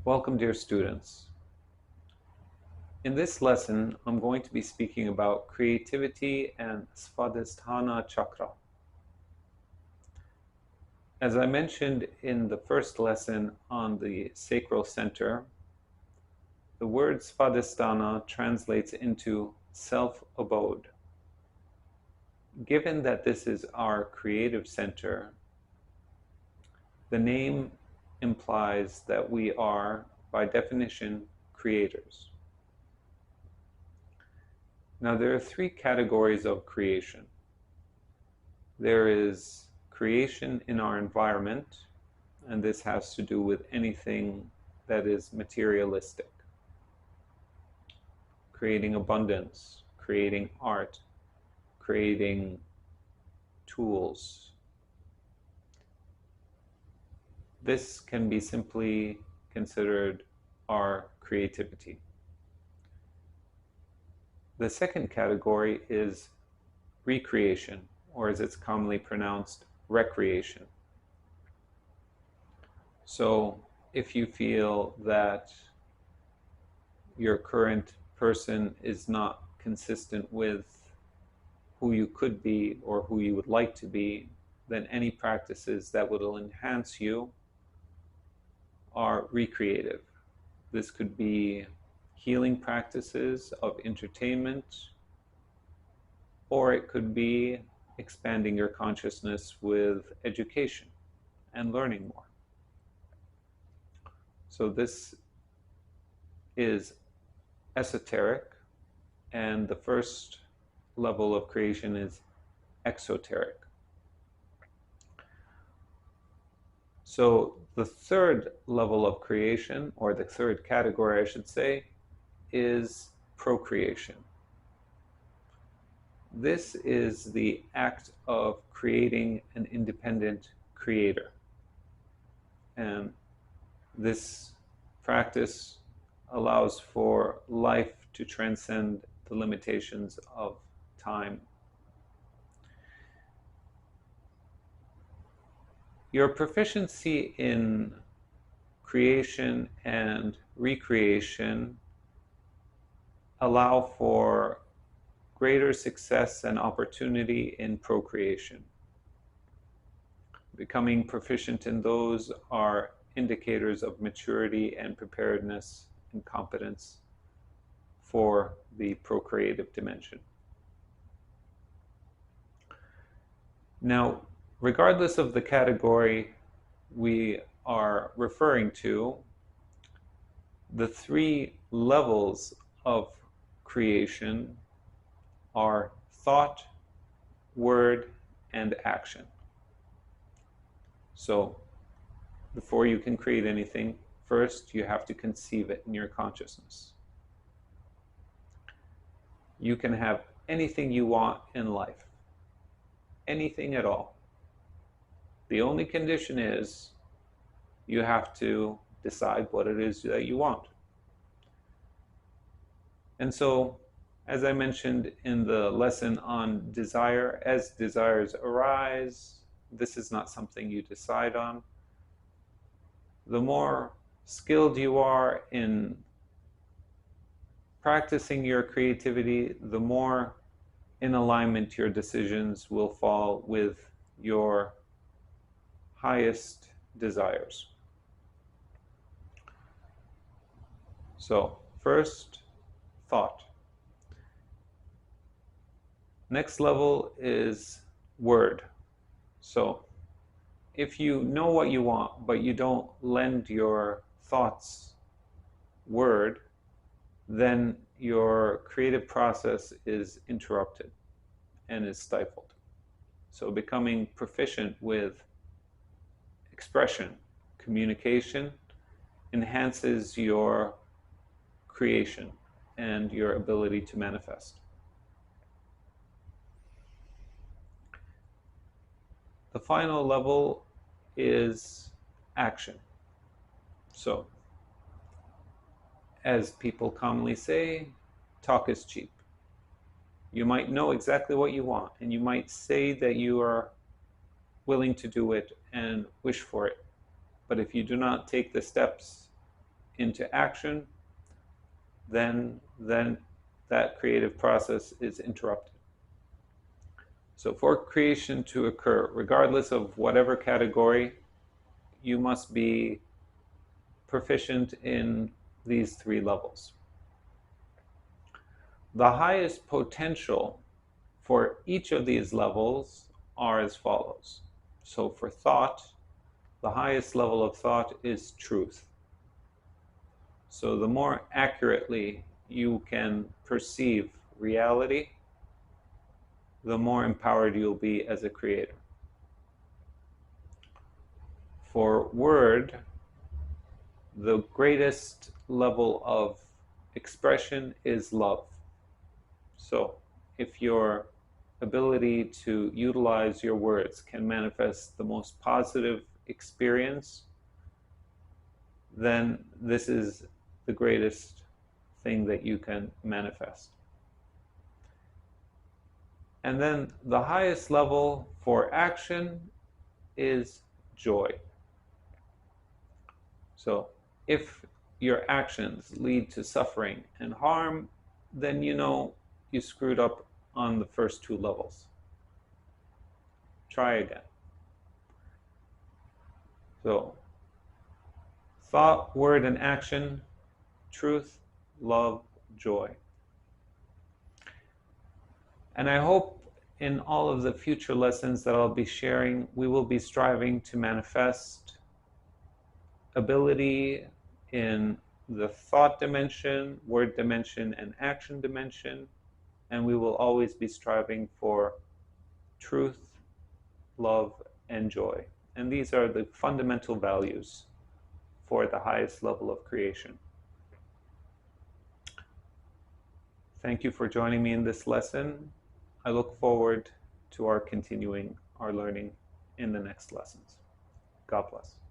Welcome, dear students. In this lesson, I'm going to be speaking about creativity and Svadhistana Chakra. As I mentioned in the first lesson on the sacral center, the word Svadhisthana translates into self-abode. Given that this is our creative center, the name implies that we are, by definition, creators. Now, there are three categories of creation. There is creation in our environment, and this has to do with anything that is materialistic. Creating abundance, creating art, creating tools. This can be simply considered our creativity. The second category is recreation, or as it's commonly pronounced, recreation. So if you feel that your current person is not consistent with who you could be or who you would like to be, then any practices that will enhance you are recreative. This could be healing practices of entertainment, or it could be expanding your consciousness with education and learning more. So this is esoteric, and the first level of creation is exoteric. So the third level of creation, or the third category, I should say, is procreation. This is the act of creating an independent creator. And this practice allows for life to transcend the limitations of time. Your proficiency in creation and recreation allow for greater success and opportunity in procreation. Becoming proficient in those are indicators of maturity and preparedness and competence for the procreative dimension. Now, regardless of the category we are referring to, the three levels of creation are thought, word, and action. So, before you can create anything, first you have to conceive it in your consciousness. You can have anything you want in life, anything at all. The only condition is you have to decide what it is that you want. And so, as I mentioned in the lesson on desire, as desires arise, this is not something you decide on. The more skilled you are in practicing your creativity, the more in alignment your decisions will fall with your highest desires. So, first, thought. Next level is word. So, if you know what you want, but you don't lend your thoughts word, then your creative process is interrupted and is stifled. So becoming proficient with expression, communication, enhances your creation and your ability to manifest. The final level is action. So, as people commonly say, talk is cheap. You might know exactly what you want, and you might say that you are willing to do it and wish for it. But if you do not take the steps into action, then that creative process is interrupted. So for creation to occur, regardless of whatever category, you must be proficient in these three levels. The highest potential for each of these levels are as follows. So for thought, the highest level of thought is truth. So the more accurately you can perceive reality, the more empowered you'll be as a creator. For word, the greatest level of expression is love. So if your ability to utilize your words can manifest the most positive experience, then this is the greatest thing that you can manifest. And then the highest level for action is joy. So if your actions lead to suffering and harm, then you know you screwed up on the first two levels. Try again. So thought, word, and action, truth, love, joy. And I hope in all of the future lessons that I'll be sharing, we will be striving to manifest ability in the thought dimension, word dimension, and action dimension. And we will always be striving for truth, love, and joy. And these are the fundamental values for the highest level of creation. Thank you for joining me in this lesson. I look forward to our continuing our learning in the next lessons. God bless.